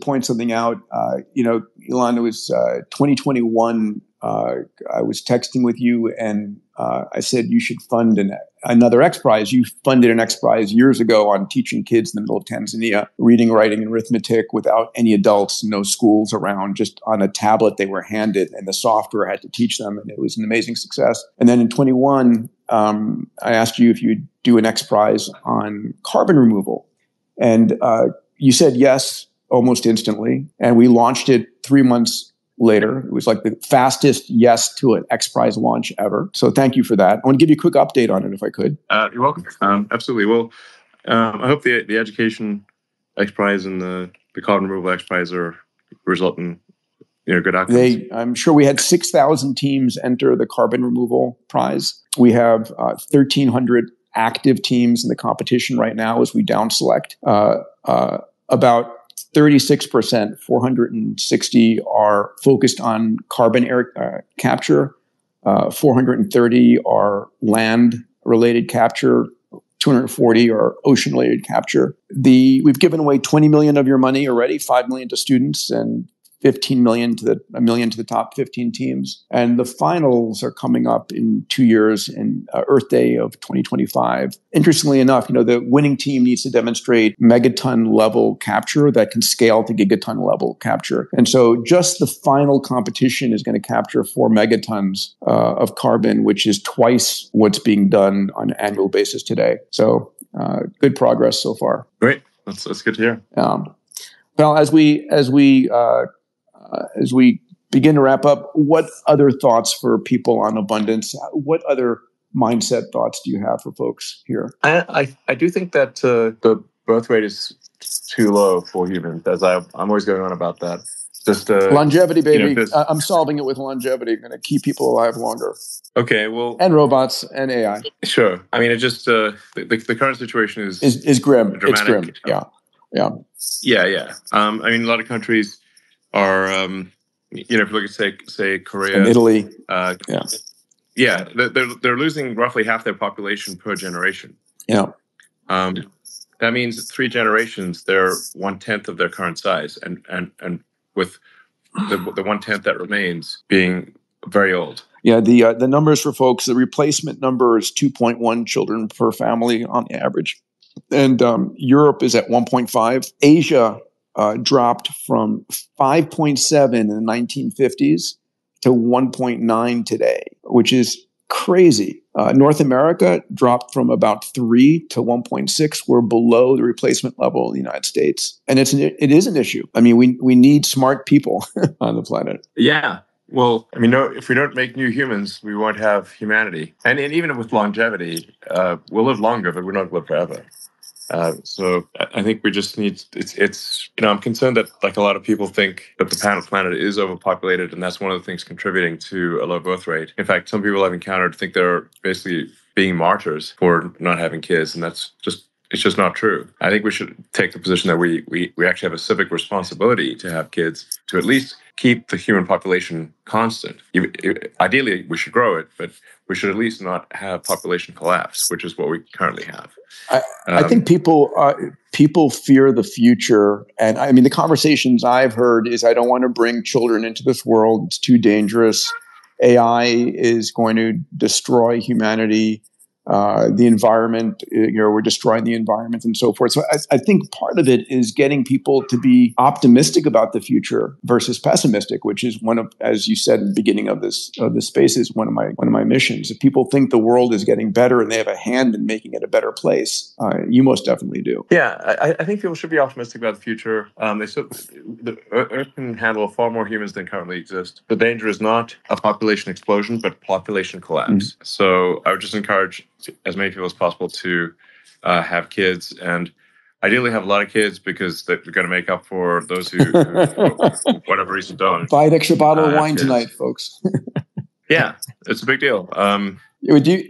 point something out. Elon, it was 2021. I was texting with you, and I said you should fund another X Prize. You funded an X Prize years ago on teaching kids in the middle of Tanzania reading, writing, and arithmetic without any adults, no schools around, just on a tablet they were handed, and the software had to teach them, and it was an amazing success. And then in 21, I asked you if you'd do an X Prize on carbon removal, and you said yes almost instantly, and we launched it 3 months later. It was like the fastest yes to an X Prize launch ever. So thank you for that. I want to give you a quick update on it if I could. You're welcome. Absolutely. Well, I hope the education X Prize and the carbon removal X Prize are result in good outcomes. I'm sure we had 6,000 teams enter the carbon removal prize. We have 1,300 active teams in the competition right now as we down select. About 36%, 460 are focused on carbon air capture. 430 are land-related capture. 240 are ocean-related capture. We've given away 20 million of your money already, 5 million to students and 15 million to a million to the top 15 teams. And the finals are coming up in 2 years in Earth Day of 2025. Interestingly enough, the winning team needs to demonstrate megaton level capture that can scale to gigaton level capture. And so just the final competition is going to capture 4 megatons of carbon, which is twice what's being done on an annual basis today. So good progress so far. Great. That's good to hear. Well, as we begin to wrap up, what other thoughts for people on abundance? What other mindset thoughts do you have for folks here? I do think that the birth rate is too low for humans, as I'm always going on about that. Just longevity, baby. I'm solving it with longevity. Going to keep people alive longer. Okay, well, and robots and AI. Sure. I mean, it just the current situation is grim. Dramatic. It's grim. Yeah. I mean, a lot of countries are, if you look at say Korea and Italy, they're losing roughly half their population per generation. Yeah. That means 3 generations, they're 1/10 of their current size, and with the 1/10 that remains being very old. Yeah, the numbers for folks, the replacement number is 2.1 children per family on average. And Europe is at 1.5. Asia dropped from 5.7 in the 1950s to 1.9 today, which is crazy. North America dropped from about 3 to 1.6. We're below the replacement level in the United States. And it is an issue. I mean, we need smart people on the planet. Yeah. Well, I mean, if we don't make new humans, we won't have humanity. And even with longevity, we'll live longer, but we're not going to live forever. So I think we just need, it's I'm concerned that like a lot of people think that the planet is overpopulated, and that's one of the things contributing to a low birth rate. In fact, some people I've encountered think they're basically being martyrs for not having kids, and it's just not true. I think we should take the position that we actually have a civic responsibility to have kids, to at least keep the human population constant. Ideally, we should grow it, but we should at least not have population collapse, which is what we currently have. I think people fear the future. And I mean, the conversations I've heard is, I don't want to bring children into this world. It's too dangerous. AI is going to destroy humanity. The environment, we're destroying the environment and so forth. So I think part of it is getting people to be optimistic about the future versus pessimistic, which is one of, as you said in the beginning of this space, is one of my missions. If people think the world is getting better and they have a hand in making it a better place, you most definitely do. Yeah, I think people should be optimistic about the future. The Earth can handle far more humans than currently exist. The danger is not a population explosion, but population collapse. Mm-hmm. So I would just encourage as many people as possible to have kids, and ideally have a lot of kids, because they're going to make up for those who for whatever reason don't. Buy an extra bottle of wine tonight, folks. Yeah, it's a big deal. Would you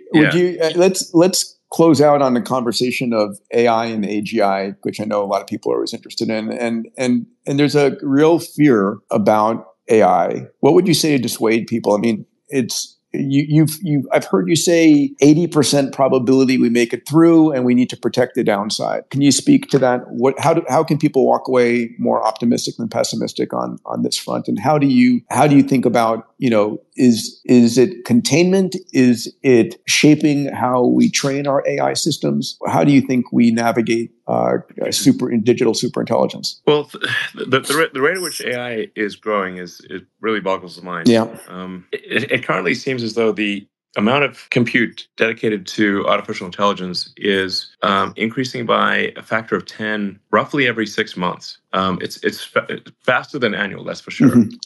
let's close out on the conversation of AI and AGI, which I know a lot of people are always interested in, and there's a real fear about AI. What would you say to dissuade people? I mean, it's I've heard you say 80% probability we make it through, and we need to protect the downside. Can you speak to that? How can people walk away more optimistic than pessimistic on this front? And how do you think about, is it containment? Is it shaping how we train our AI systems? How do you think we navigate digital superintelligence? Well, the rate at which AI is growing it really boggles the mind. Yeah. It currently seems as though the amount of compute dedicated to artificial intelligence is increasing by a factor of 10 roughly every 6 months. It's faster than annual, that's for sure. Mm-hmm.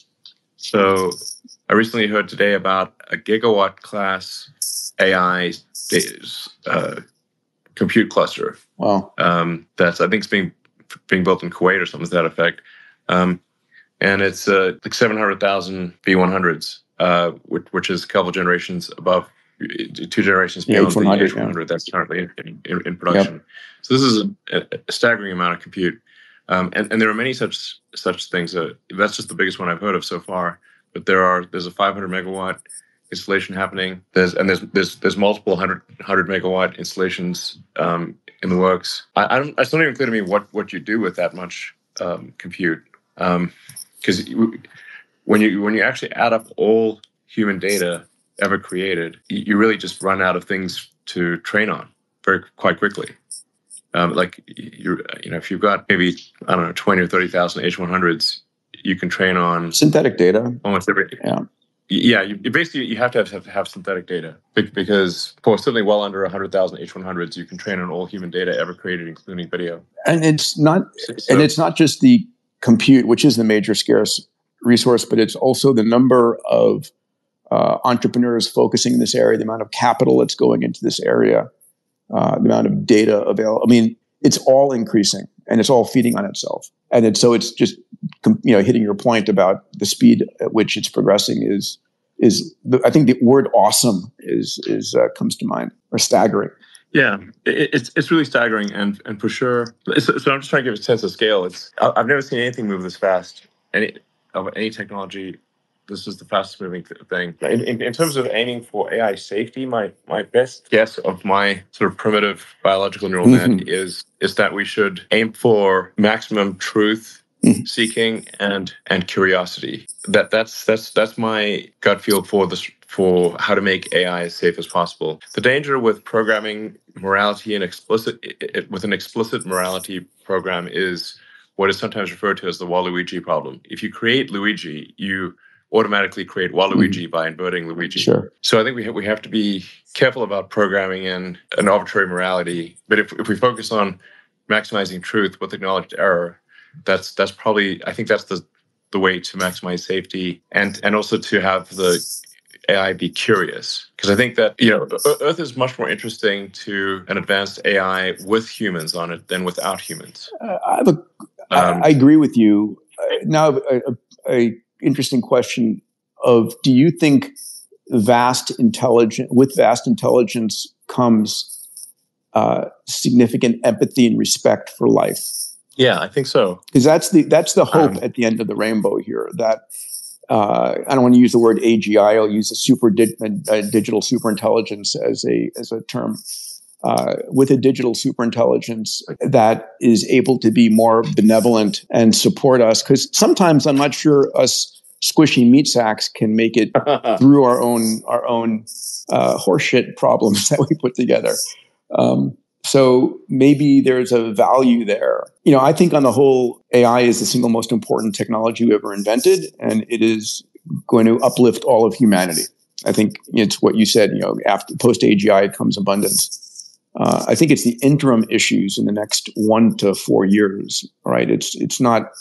So I recently heard today about a gigawatt class AI compute cluster. Wow. That's, I think, it's being built in Kuwait or something to that effect. And it's like 700,000 V100s, which is a couple generations above, 2 generations beyond the H100 that's currently in production. Yep. So this is a staggering amount of compute. And there are many such things. That's just the biggest one I've heard of so far. But there's a 500 megawatt installation happening. There's multiple 100 megawatt installations in the works. It's not even clear to me what you do with that much compute. Because when you actually add up all human data ever created, you really just run out of things to train on quite quickly. Like if you've got maybe 20 or 30,000 H100s, you can train on synthetic data. Almost every. Yeah. You have to have synthetic data because for certainly well under 100,000 H100s, you can train on all human data ever created, including video. And it's not just the compute, which is the major scarce resource, but it's also the number of entrepreneurs focusing in this area, the amount of capital that's going into this area, the amount of data available. I mean, it's all increasing and it's all feeding on itself. And so it's just, hitting your point about the speed at which it's progressing I think the word awesome comes to mind, or staggering. Yeah, it's really staggering, and for sure. So I'm just trying to give a sense of scale. I've never seen anything move this fast. Any technology, this is the fastest moving thing. In terms of aiming for AI safety, my best guess of my sort of primitive biological neural net is that we should aim for maximum truth seeking and curiosity. That's my gut feel for how to make AI as safe as possible. The danger with programming morality and with an explicit morality program is what is sometimes referred to as the Waluigi problem. If you create Luigi, you automatically create Waluigi by inverting Luigi. Sure. So I think we have to be careful about programming in an arbitrary morality. But if we focus on maximizing truth with acknowledged error, that's probably, I think that's the way to maximize safety and also to have the AI be curious. Because I think that, Earth is much more interesting to an advanced AI with humans on it than without humans. I agree with you. Now, a interesting question of, do you think with vast intelligence comes significant empathy and respect for life? Yeah, I think so. Because that's the hope at the end of the rainbow here. That I don't want to use the word AGI. I'll use a digital superintelligence as a term. With a digital superintelligence that is able to be more benevolent and support us, because sometimes I'm not sure us squishy meat sacks can make it through our own horseshit problems that we put together. So maybe there's a value there. I think on the whole, AI is the single most important technology we ever invented, and it is going to uplift all of humanity. I think it's what you said, after post-AGI comes abundance. I think it's the interim issues in the next 1 to 4 years, right? It's not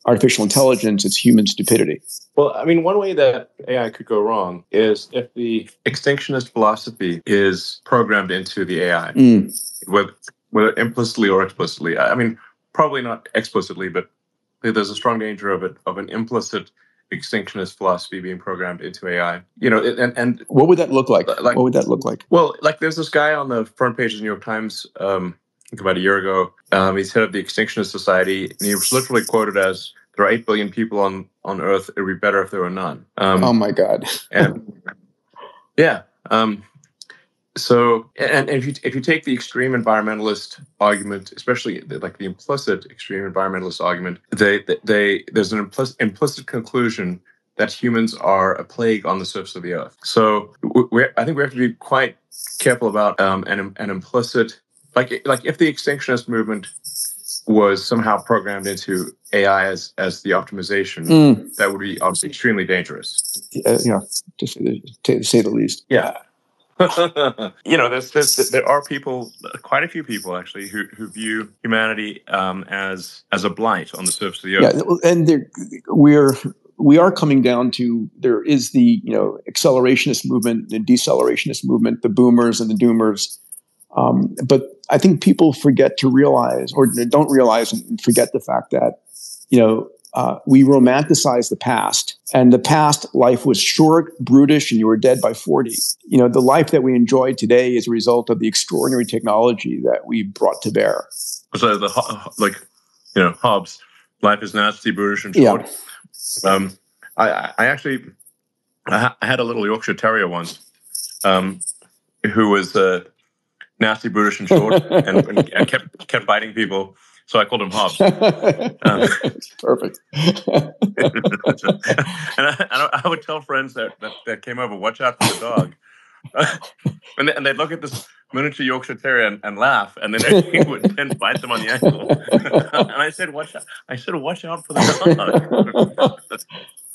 artificial intelligence, it's human stupidity. Well, I mean, one way that AI could go wrong is if the extinctionist philosophy is programmed into the AI, whether implicitly or explicitly. I mean, probably not explicitly, but there's a strong danger of an implicit extinctionist philosophy being programmed into AI. And what would that look like? What would that look like? Well, like there's this guy on the front page of the New York Times, I think about a year ago. He's head of the Extinctionist Society, and he was literally quoted as, "There are 8 billion people on Earth. It would be better if there were none." Oh my God! And yeah. So, and if you take the extreme environmentalist argument, especially like the implicit extreme environmentalist argument, there's an implicit conclusion that humans are a plague on the surface of the Earth. So I think we have to be quite careful about an implicit, like if the extinctionist movement was somehow programmed into AI as the optimization, that would be obviously extremely dangerous. To say the least. Yeah. There are people, quite a few people actually, who view humanity as a blight on the surface of the Earth. Yeah, and we are coming down to, there is the accelerationist movement, the decelerationist movement, the boomers and the doomers. But I think people forget to realize, or don't realize and forget the fact that, we romanticize the past, and the past life was short, brutish, and you were dead by 40. The life that we enjoy today is a result of the extraordinary technology that we brought to bear. So Hobbes, life is nasty, brutish, and short. Yeah. I had a little Yorkshire Terrier once, who was nasty, brutish, and short, and kept biting people. So I called him Hobbes. Perfect. And I would tell friends that came over, watch out for the dog. And they'd look at this miniature Yorkshire Terrier and laugh, and then he would then bite them on the ankle. And I said, watch out for the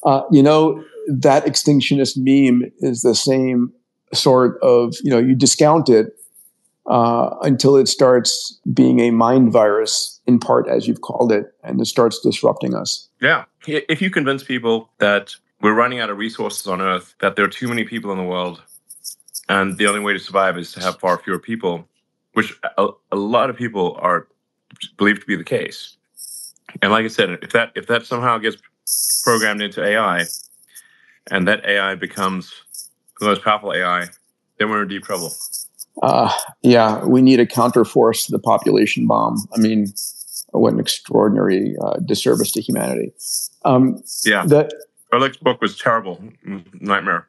dog. That extinctionist meme is the same sort of, you discount it until it starts being a mind virus, in part, as you've called it, and it starts disrupting us. Yeah. If you convince people that we're running out of resources on Earth, that there are too many people in the world, and the only way to survive is to have far fewer people, which a lot of people are believed to be the case. And like I said, if that somehow gets programmed into AI, and that AI becomes the most powerful AI, then we're in deep trouble. Yeah, we need a counterforce to the population bomb. I mean, what an extraordinary disservice to humanity. Ehrlich's book was terrible, nightmare.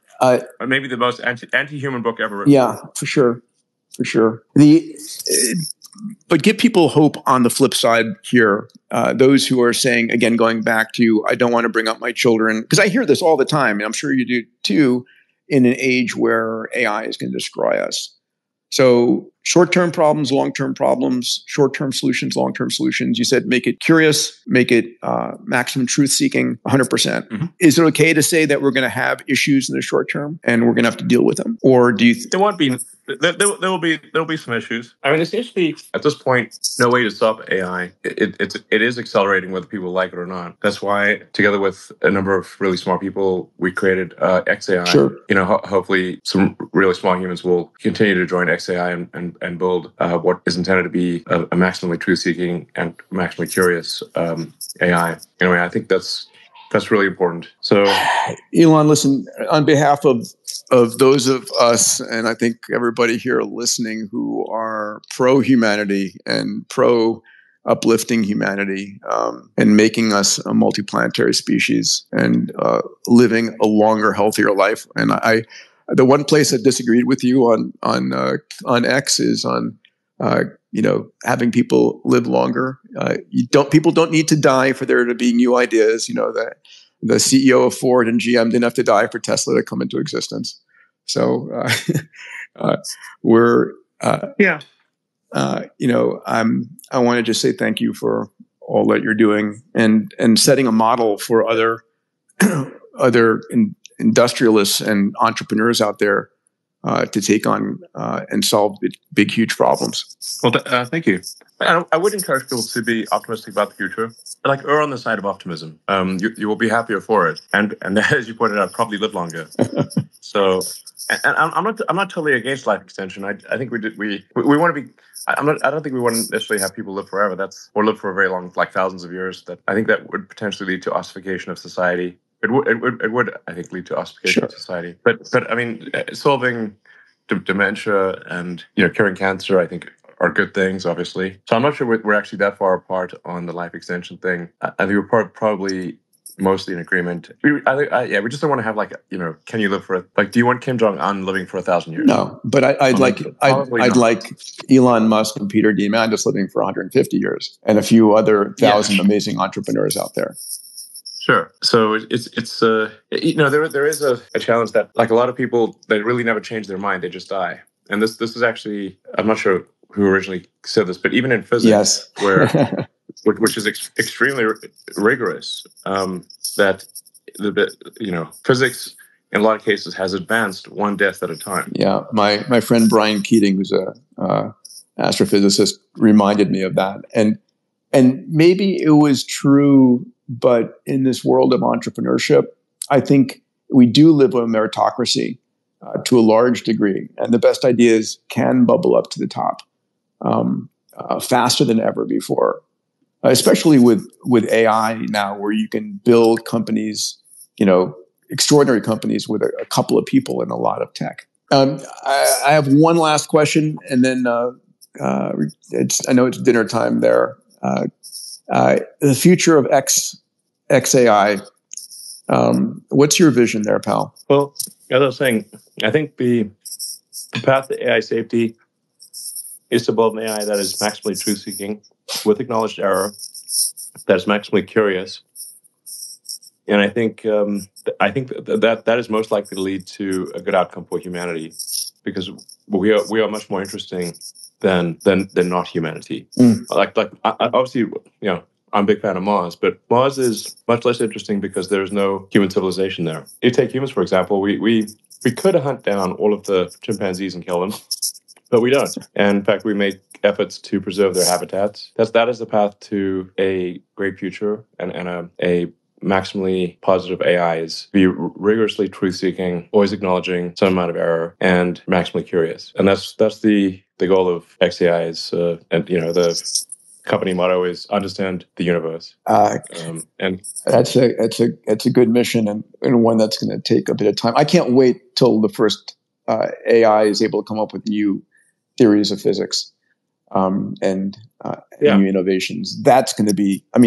Maybe the most anti-human book ever written. Yeah, for sure. But give people hope on the flip side here. Those who are saying, again, going back to, I don't want to bring up my children, because I hear this all the time, and I'm sure you do too, in an age where AI is going to destroy us. So short-term problems, long-term problems, short-term solutions, long-term solutions. You said make it curious, make it maximum truth-seeking, 100%. Mm-hmm. Is it okay to say that we're going to have issues in the short term and we're going to have to deal with them? Or do you... There won't be... There will be some issues. I mean, essentially, at this point, no way to stop AI. It is accelerating whether people like it or not. That's why, together with a number of really smart people, we created XAI. Sure. Hopefully, some really smart humans will continue to join XAI and build what is intended to be a maximally truth-seeking and maximally curious AI. Anyway, I think that's really important. So, Elon, listen, on behalf of those of us, and I think everybody here listening who are pro-humanity and pro-uplifting humanity and making us a multiplanetary species and living a longer, healthier life. And the one place I disagreed with you on X is on having people live longer. People don't need to die for there to be new ideas. The CEO of Ford and GM didn't have to die for Tesla to come into existence. So I want to just say thank you for all that you're doing and setting a model for other industrialists and entrepreneurs out there to take on and solve big, huge problems. Well, thank you. I would encourage people to be optimistic about the future. Like, err on the side of optimism. You will be happier for it, and as you pointed out, probably live longer. So, and I'm not totally against life extension. I think we want to be. I don't think we want to necessarily have people live forever. Or live for a very long, like thousands of years. I think that would potentially lead to ossification of society. It would, I think, lead to ossification of society. But I mean, solving dementia and curing cancer, I think, are good things, obviously. So I'm not sure we're actually that far apart on the life extension thing. I think we're probably mostly in agreement. We just don't want to have can you live for do you want Kim Jong-un living for 1,000 years? No, but I'd like Elon Musk and Peter Diamandis living for 150 years and a few other 1,000 amazing entrepreneurs out there. Sure. So there is a challenge that a lot of people, they really never change their mind. They just die. And this is actually, I'm not sure who originally said this, but even in physics, which is extremely rigorous, that physics in a lot of cases has advanced one death at a time. Yeah, my friend Brian Keating, who's a astrophysicist, reminded me of that, and maybe it was true, but in this world of entrepreneurship, I think we do live in a meritocracy. to a large degree, and the best ideas can bubble up to the top faster than ever before. Especially with AI now, where you can build companies, extraordinary companies with a couple of people and a lot of tech. I have one last question, and then I know it's dinner time there. The future of XAI. What's your vision there, pal? Well, as I was saying, I think the path to AI safety is to build an AI that is maximally truth-seeking, with acknowledged error, that is maximally curious, and I think that is most likely to lead to a good outcome for humanity, because we are much more interesting than not humanity. Like obviously, I'm a big fan of Mars, but Mars is much less interesting because there is no human civilization there. You take humans, for example. We could hunt down all of the chimpanzees and kill them, but we don't. And in fact, we make efforts to preserve their habitats. That is the path to a great future and a maximally positive AI is be rigorously truth-seeking, always acknowledging some amount of error, and maximally curious. And that's the goal of XAI is, and the company motto is understand the universe. And that's a good mission, and one that's going to take a bit of time. I can't wait till the first AI is able to come up with new theories of physics and new innovations. That's going to be, I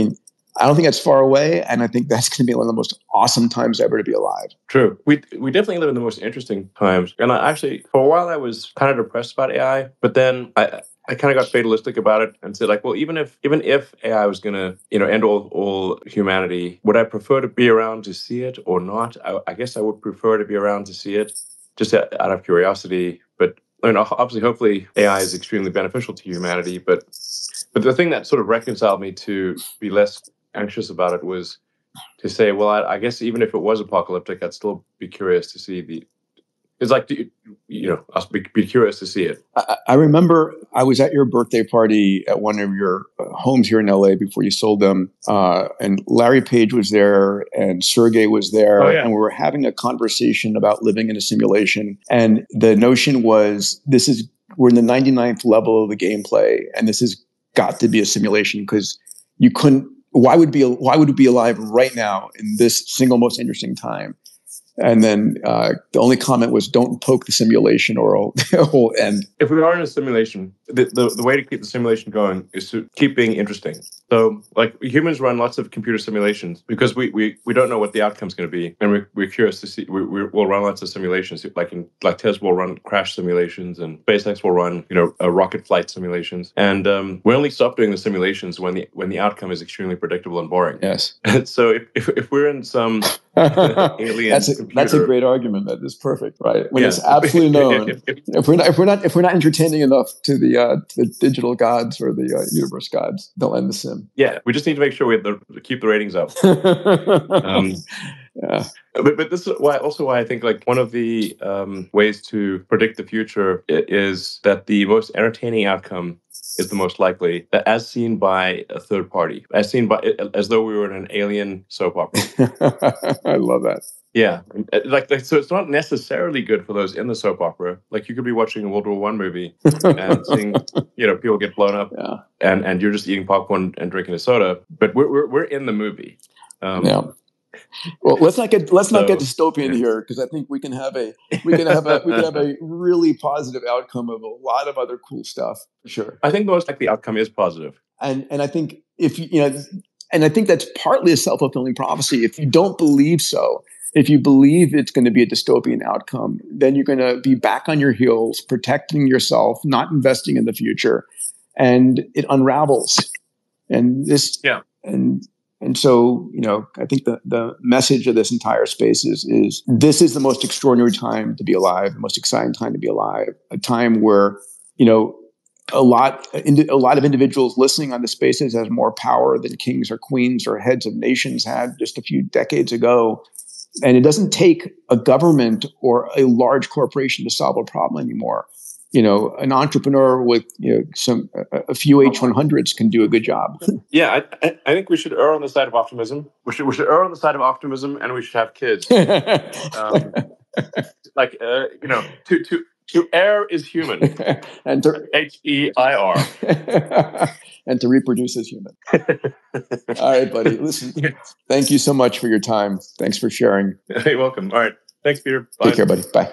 don't think that's far away, and I think that's going to be one of the most awesome times ever to be alive. True. We definitely live in the most interesting times. And I actually, for a while, I was kind of depressed about AI, but then I kind of got fatalistic about it and said, like, well, even if AI was going to, end all humanity, would I prefer to be around to see it or not? I guess I would prefer to be around to see it, just out of curiosity. But obviously, hopefully, AI is extremely beneficial to humanity. But the thing that sort of reconciled me to be less anxious about it was to say, well, I guess even if it was apocalyptic, I'd still be curious to see it's like, I'll be curious to see it. I remember I was at your birthday party at one of your homes here in LA before you sold them. And Larry Page was there and Sergey was there. Oh, yeah. And we were having a conversation about living in a simulation. And the notion was, we're in the 99th level of the gameplay. And this has got to be a simulation because you couldn't, why would it be alive right now in this single most interesting time? And then the only comment was, "Don't poke the simulation, or it will end." If we are in a simulation, the way to keep the simulation going is to keep being interesting. So, like, humans run lots of computer simulations because we don't know what the outcome's going to be, and we're curious to see. We'll run lots of simulations, like Tesla will run crash simulations, and SpaceX will run rocket flight simulations. And we only stop doing the simulations when the outcome is extremely predictable and boring. Yes. So if we're in some alien That's a great argument. That is perfect, right? When it's absolutely known. If we're not entertaining enough to the digital gods or the universe gods, they'll end the sim. Yeah, we just need to make sure we keep the ratings up. Yeah. But this is why I think, like, one of the ways to predict the future is that the most entertaining outcome is the most likely, as seen by a third party, as though we were in an alien soap opera. I love that. Yeah, so it's not necessarily good for those in the soap opera. Like, you could be watching a World War I movie and seeing people get blown up, and you're just eating popcorn and drinking a soda. But we're in the movie. Yeah. Well, let's not get dystopian here, because I think we can have a really positive outcome of a lot of other cool stuff. For sure. I think the most likely outcome is positive, and I think and I think that's partly a self-fulfilling prophecy. If you don't believe so, if you believe it's going to be a dystopian outcome, then you're going to be back on your heels, protecting yourself, not investing in the future, and it unravels. And this, and so, I think the message of this entire space is this is the most extraordinary time to be alive, the most exciting time to be alive, a time where, a lot of individuals listening on the spaces has more power than kings or queens or heads of nations had just a few decades ago. And it doesn't take a government or a large corporation to solve a problem anymore. An entrepreneur with a few H100s can do a good job. Yeah, I think we should err on the side of optimism. We should err on the side of optimism, and we should have kids. like to err is human. And to HEIR. And to reproduce is human. All right, buddy. Listen, thank you so much for your time. Thanks for sharing. You're welcome. All right. Thanks, Peter. Bye. Take care, buddy. Bye.